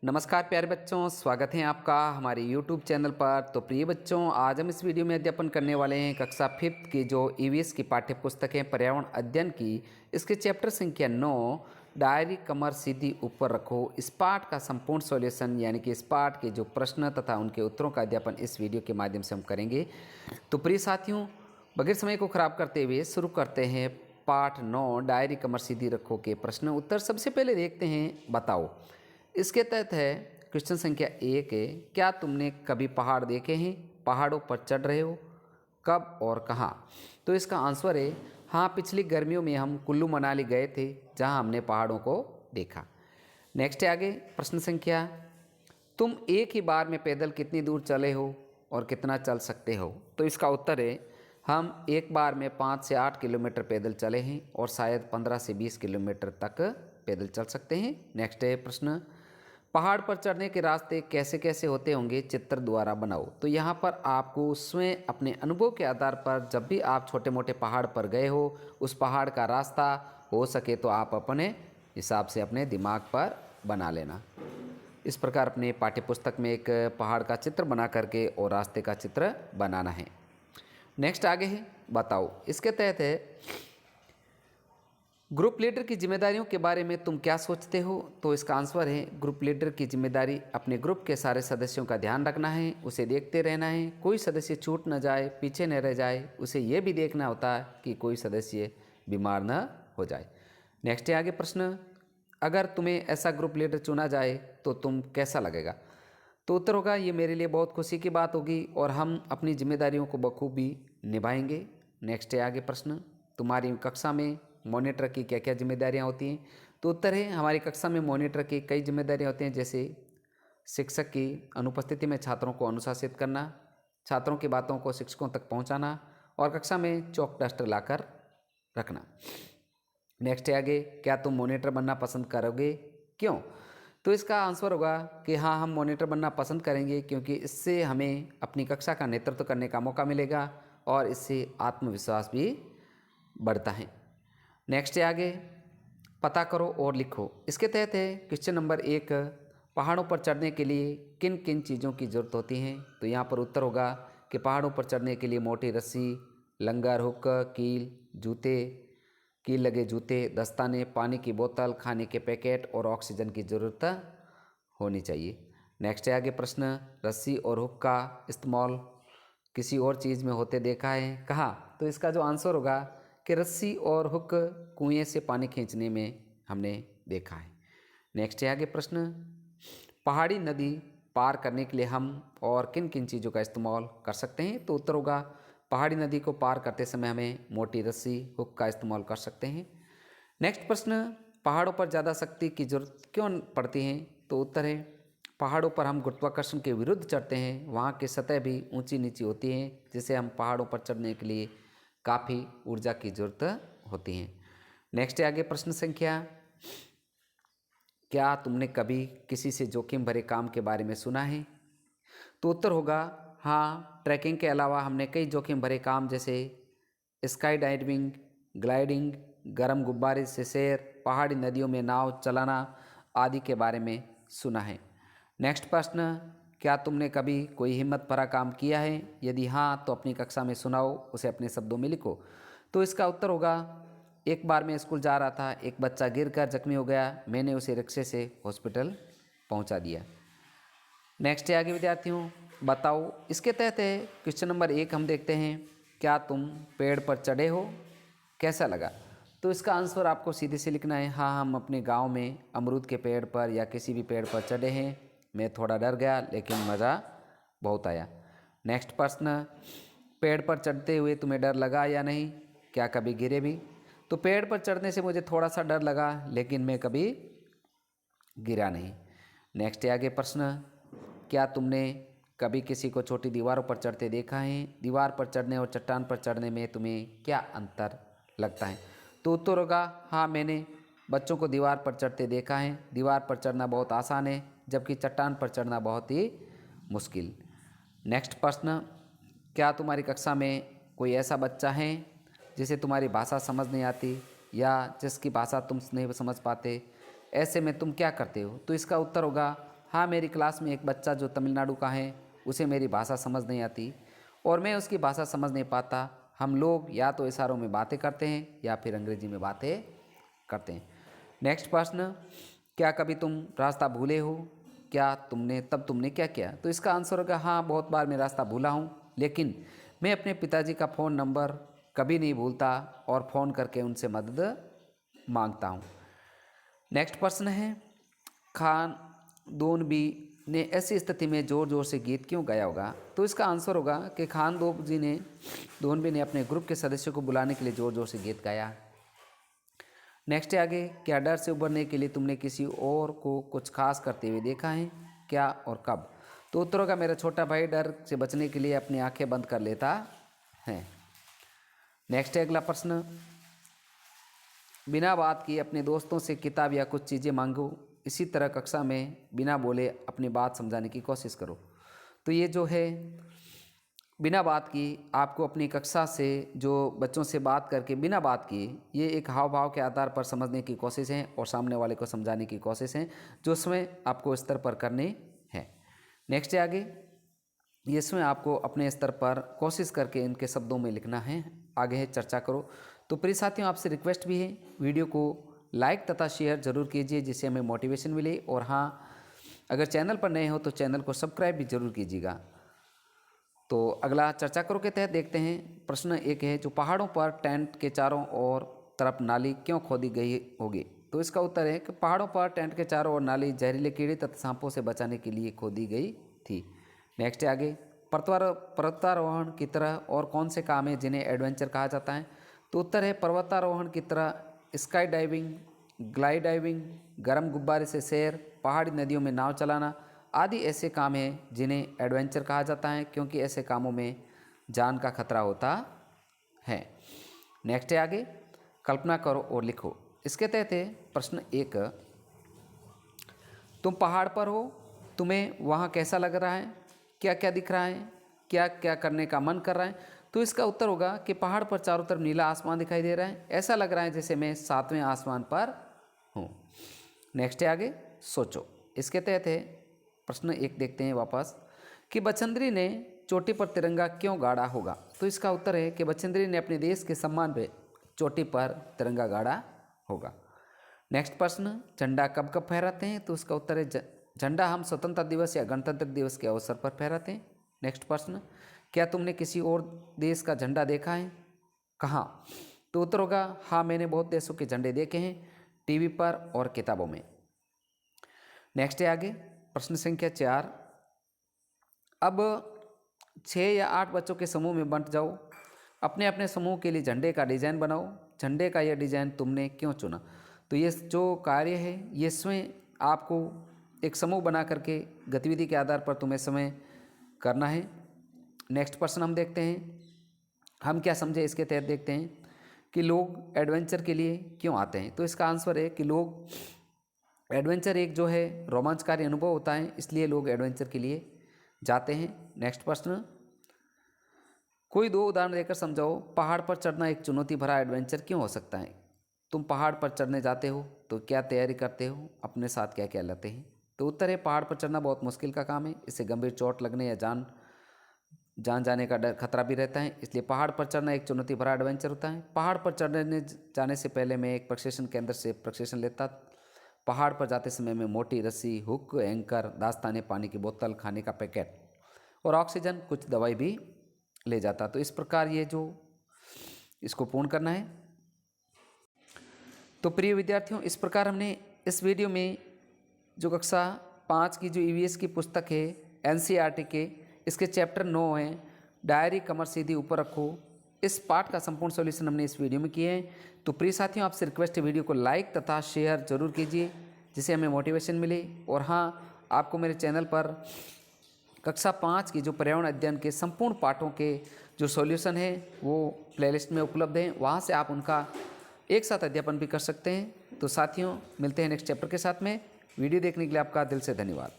नमस्कार प्यारे बच्चों, स्वागत है आपका हमारे YouTube चैनल पर। तो प्रिय बच्चों, आज हम इस वीडियो में अध्ययन करने वाले हैं कक्षा 5th की जो ईवीएस की पाठ्य पुस्तक है पर्यावरण अध्ययन की, इसके चैप्टर संख्या 9 डायरी कमर सीधी ऊपर रखो। इस पाठ का संपूर्ण सॉल्यूशन यानी कि इस पाठ के जो प्रश्न तथा उनके उत्तरों का अध्ययन इस वीडियो के माध्यम से हम करेंगे। तो प्रिय साथियों, बगैर समय को खराब करते हुए शुरू करते हैं पाठ 9 डायरी कमर सीधी रखो के प्रश्न उत्तर। सबसे पहले देखते हैं, बताओ। इसके तहत है क्वेश्चन संख्या 1 है, क्या तुमने कभी पहाड़ देखे हैं? पहाड़ों पर चढ़ रहे हो? कब और कहाँ? तो इसका आंसर है हाँ, पिछली गर्मियों में हम कुल्लू मनाली गए थे जहाँ हमने पहाड़ों को देखा। नेक्स्ट है आगे प्रश्न संख्या, तुम एक ही बार में पैदल कितनी दूर चले हो और कितना चल सकते हो? तो इसका उत्तर है हम एक बार में 5 से 8 किलोमीटर पैदल चले हैं और शायद 15 से 20 किलोमीटर तक पैदल चल सकते हैं। नेक्स्ट है प्रश्न, पहाड़ पर चढ़ने के रास्ते कैसे कैसे होते होंगे, चित्र द्वारा बनाओ। तो यहाँ पर आपको स्वयं अपने अनुभव के आधार पर जब भी आप छोटे मोटे पहाड़ पर गए हो, उस पहाड़ का रास्ता हो सके तो आप अपने हिसाब से अपने दिमाग पर बना लेना। इस प्रकार अपने पाठ्यपुस्तक में एक पहाड़ का चित्र बना करके और रास्ते का चित्र बनाना है। नेक्स्ट आगे है, बताओ। इसके तहत है ग्रुप लीडर की जिम्मेदारियों के बारे में तुम क्या सोचते हो? तो इसका आंसर है ग्रुप लीडर की जिम्मेदारी अपने ग्रुप के सारे सदस्यों का ध्यान रखना है, उसे देखते रहना है, कोई सदस्य छूट न जाए, पीछे न रह जाए। उसे यह भी देखना होता है कि कोई सदस्य बीमार न हो जाए। नेक्स्ट है आगे प्रश्न, अगर तुम्हें ऐसा ग्रुप लीडर चुना जाए तो तुम कैसा लगेगा? तो उत्तर होगा ये मेरे लिए बहुत खुशी की बात होगी और हम अपनी जिम्मेदारियों को बखूबी निभाएंगे। नेक्स्ट है आगे प्रश्न, तुम्हारी कक्षा में मॉनिटर की क्या क्या जिम्मेदारियां होती हैं? तो उत्तर है हमारी कक्षा में मॉनिटर की कई जिम्मेदारियां होती हैं, जैसे शिक्षक की अनुपस्थिति में छात्रों को अनुशासित करना, छात्रों की बातों को शिक्षकों तक पहुंचाना और कक्षा में चौक डस्टर लाकर रखना। नेक्स्ट है आगे, क्या तुम मॉनिटर बनना पसंद करोगे? क्यों? तो इसका आंसर होगा कि हाँ, हम मॉनिटर बनना पसंद करेंगे क्योंकि इससे हमें अपनी कक्षा का नेतृत्व करने का मौका मिलेगा और इससे आत्मविश्वास भी बढ़ता है। नेक्स्ट है आगे, पता करो और लिखो। इसके तहत है क्वेश्चन नंबर 1, पहाड़ों पर चढ़ने के लिए किन किन चीज़ों की ज़रूरत होती है? तो यहाँ पर उत्तर होगा कि पहाड़ों पर चढ़ने के लिए मोटी रस्सी, लंगर, हुक, कील, जूते, कील लगे जूते, दस्ताने, पानी की बोतल, खाने के पैकेट और ऑक्सीजन की ज़रूरत होनी चाहिए। नेक्स्ट है आगे प्रश्न, रस्सी और हुक का इस्तेमाल किसी और चीज़ में होते देखा है? कहाँ? तो इसका जो आंसर होगा कि रस्सी और हुक कुएं से पानी खींचने में हमने देखा है। नेक्स्ट है आगे प्रश्न, पहाड़ी नदी पार करने के लिए हम और किन किन चीज़ों का इस्तेमाल कर सकते हैं? तो उत्तर होगा पहाड़ी नदी को पार करते समय हमें मोटी रस्सी, हुक का इस्तेमाल कर सकते हैं। नेक्स्ट प्रश्न, पहाड़ों पर ज़्यादा शक्ति की जरूरत क्यों पड़ती है? तो उत्तर है पहाड़ों पर हम गुरुत्वाकर्षण के विरुद्ध चढ़ते हैं, वहाँ की सतह भी ऊंची नीची होती है, जिससे हम पहाड़ों पर चढ़ने के लिए काफ़ी ऊर्जा की जरूरत होती है। नेक्स्ट है आगे प्रश्न संख्या, क्या तुमने कभी किसी से जोखिम भरे काम के बारे में सुना है? तो उत्तर होगा हाँ, ट्रैकिंग के अलावा हमने कई जोखिम भरे काम जैसे स्काई डाइविंग, ग्लाइडिंग, गर्म गुब्बारे से सैर, पहाड़ी नदियों में नाव चलाना आदि के बारे में सुना है। नेक्स्ट प्रश्न, क्या तुमने कभी कोई हिम्मत भरा काम किया है? यदि हाँ, तो अपनी कक्षा में सुनाओ, उसे अपने शब्दों में लिखो। तो इसका उत्तर होगा एक बार मैं स्कूल जा रहा था, एक बच्चा गिरकर जख्मी हो गया, मैंने उसे रिक्शे से हॉस्पिटल पहुंचा दिया। नेक्स्ट है आगे विद्यार्थियों, बताओ। इसके तहत है क्वेश्चन नंबर 1 हम देखते हैं, क्या तुम पेड़ पर चढ़े हो? कैसा लगा? तो इसका आंसर आपको सीधे से लिखना है हाँ, हम अपने गांव में अमरूद के पेड़ पर या किसी भी पेड़ पर चढ़े हैं। मैं थोड़ा डर गया लेकिन मज़ा बहुत आया। नेक्स्ट प्रश्न, पेड़ पर चढ़ते हुए तुम्हें डर लगा या नहीं? क्या कभी गिरे भी? तो पेड़ पर चढ़ने से मुझे थोड़ा सा डर लगा लेकिन मैं कभी गिरा नहीं। नेक्स्ट है आगे प्रश्न, क्या तुमने कभी किसी को छोटी दीवारों पर चढ़ते देखा है? दीवार पर चढ़ने और चट्टान पर चढ़ने में तुम्हें क्या अंतर लगता है? तो उत्तर होगा हाँ, मैंने बच्चों को दीवार पर चढ़ते देखा है। दीवार पर चढ़ना बहुत आसान है जबकि चट्टान पर चढ़ना बहुत ही मुश्किल। नेक्स्ट प्रश्न, क्या तुम्हारी कक्षा में कोई ऐसा बच्चा है जिसे तुम्हारी भाषा समझ नहीं आती या जिसकी भाषा तुम नहीं समझ पाते? ऐसे में तुम क्या करते हो? तो इसका उत्तर होगा हाँ, मेरी क्लास में एक बच्चा जो तमिलनाडु का है, उसे मेरी भाषा समझ नहीं आती और मैं उसकी भाषा समझ नहीं पाता। हम लोग या तो इशारों में बातें करते हैं या फिर अंग्रेजी में बातें करते हैं। नेक्स्ट प्रश्न, क्या कभी तुम रास्ता भूले हो? क्या तुमने क्या किया? तो इसका आंसर होगा हाँ, बहुत बार मैं रास्ता भूला हूँ, लेकिन मैं अपने पिताजी का फ़ोन नंबर कभी नहीं भूलता और फ़ोन करके उनसे मदद मांगता हूँ। नेक्स्ट प्रश्न है, खान दोनबी ने ऐसी स्थिति में ज़ोर ज़ोर से गीत क्यों गाया होगा? तो इसका आंसर होगा कि खान दोनबी ने अपने ग्रुप के सदस्यों को बुलाने के लिए ज़ोर ज़ोर से गीत गाया। नेक्स्ट है आगे, क्या डर से उबरने के लिए तुमने किसी और को कुछ खास करते हुए देखा है? क्या और कब? तो उत्तर होगा मेरा छोटा भाई डर से बचने के लिए अपनी आंखें बंद कर लेता है। नेक्स्ट है अगला प्रश्न, बिना बात किए अपने दोस्तों से किताब या कुछ चीज़ें मांगो, इसी तरह कक्षा में बिना बोले अपनी बात समझाने की कोशिश करो। तो ये जो है बिना बात की आपको अपनी कक्षा से जो बच्चों से बात करके बिना बात किए ये एक हाव भाव के आधार पर समझने की कोशिश है और सामने वाले को समझाने की कोशिश है, जो इसमें आपको स्तर पर करने हैं। नेक्स्ट है आगे, इसमें आपको अपने स्तर पर कोशिश करके इनके शब्दों में लिखना है। आगे है चर्चा करो। तो प्रिय साथियों, आपसे रिक्वेस्ट भी है, वीडियो को लाइक तथा शेयर जरूर कीजिए जिससे हमें मोटिवेशन मिले, और हाँ, अगर चैनल पर नए हो तो चैनल को सब्सक्राइब भी जरूर कीजिएगा। तो अगला चर्चा करो के तहत देखते हैं। प्रश्न एक है, जो पहाड़ों पर टेंट के चारों ओर तरफ नाली क्यों खोदी गई होगी? तो इसका उत्तर है कि पहाड़ों पर टेंट के चारों ओर नाली जहरीले कीड़े तथा सांपों से बचाने के लिए खोदी गई थी। नेक्स्ट है आगे, पर्वतारोहण की तरह और कौन से काम है जिन्हें एडवेंचर कहा जाता है? तो उत्तर है पर्वतारोहण की तरह स्काई डाइविंग, ग्लाइड डाइविंग, गर्म गुब्बारे से सैर, पहाड़ी नदियों में नाव चलाना आदि ऐसे काम हैं जिन्हें एडवेंचर कहा जाता है, क्योंकि ऐसे कामों में जान का खतरा होता है। नेक्स्ट है आगे, कल्पना करो और लिखो। इसके तहत है प्रश्न एक, तुम पहाड़ पर हो, तुम्हें वहाँ कैसा लग रहा है? क्या क्या दिख रहा है? क्या क्या करने का मन कर रहा है? तो इसका उत्तर होगा कि पहाड़ पर चारों तरफ नीला आसमान दिखाई दे रहा है, ऐसा लग रहा है जैसे मैं 7वें आसमान पर हूँ। नेक्स्ट है आगे, सोचो। इसके तहत है प्रश्न एक देखते हैं वापस, कि बछेंद्री ने चोटी पर तिरंगा क्यों गाड़ा होगा? तो इसका उत्तर है कि बछेंद्री ने अपने देश के सम्मान पे चोटी पर तिरंगा गाड़ा होगा। नेक्स्ट प्रश्न, झंडा कब कब फहराते हैं? तो उसका उत्तर है झंडा हम स्वतंत्रता दिवस या गणतंत्र दिवस के अवसर पर फहराते हैं। नेक्स्ट प्रश्न, क्या तुमने किसी और देश का झंडा देखा है? कहाँ? तो उत्तर होगा हाँ, मैंने बहुत देशों के झंडे देखे हैं, टीवी पर और किताबों में। नेक्स्ट है आगे प्रश्न संख्या 4, अब 6 या 8 बच्चों के समूह में बंट जाओ, अपने अपने समूह के लिए झंडे का डिजाइन बनाओ, झंडे का यह डिजाइन तुमने क्यों चुना? तो ये जो कार्य है ये स्वयं आपको एक समूह बना करके गतिविधि के आधार पर तुम्हें समय करना है। नेक्स्ट प्रश्न हम देखते हैं, हम क्या समझे इसके तहत देखते हैं कि लोग एडवेंचर के लिए क्यों आते हैं? तो इसका आंसर है कि लोग एडवेंचर एक जो है रोमांचकारी अनुभव होता है, इसलिए लोग एडवेंचर के लिए जाते हैं। नेक्स्ट प्रश्न, कोई 2 उदाहरण देकर समझाओ, पहाड़ पर चढ़ना एक चुनौती भरा एडवेंचर क्यों हो सकता है? तुम पहाड़ पर चढ़ने जाते हो तो क्या तैयारी करते हो, अपने साथ क्या क्या लाते हैं? तो उत्तर है पहाड़ पर चढ़ना बहुत मुश्किल का काम है, इससे गंभीर चोट लगने या जान जाने का डर खतरा भी रहता है, इसलिए पहाड़ पर चढ़ना एक चुनौती भरा एडवेंचर होता है। पहाड़ पर चढ़ने जाने से पहले मैं एक प्रशिक्षण केंद्र से प्रशिक्षण लेता। पहाड़ पर जाते समय मैं मोटी रस्सी, हुक, एंकर, दास्ताने, पानी की बोतल, खाने का पैकेट और ऑक्सीजन, कुछ दवाई भी ले जाता। तो इस प्रकार ये जो इसको पूर्ण करना है। तो प्रिय विद्यार्थियों, इस प्रकार हमने इस वीडियो में जो कक्षा 5 की जो ईवीएस की पुस्तक है एनसीईआरटी के, इसके चैप्टर 9 है डायरी कमर सीधी ऊपर रखो, इस पाठ का संपूर्ण सॉल्यूशन हमने इस वीडियो में किए हैं। तो प्रिय साथियों, आपसे रिक्वेस्ट है वीडियो को लाइक तथा शेयर जरूर कीजिए जिससे हमें मोटिवेशन मिले। और हाँ, आपको मेरे चैनल पर कक्षा 5 की जो पर्यावरण अध्ययन के संपूर्ण पाठों के जो सॉल्यूशन है वो प्लेलिस्ट में उपलब्ध हैं, वहाँ से आप उनका एक साथ अध्यापन भी कर सकते हैं। तो साथियों, मिलते हैं नेक्स्ट चैप्टर के साथ में। वीडियो देखने के लिए आपका दिल से धन्यवाद।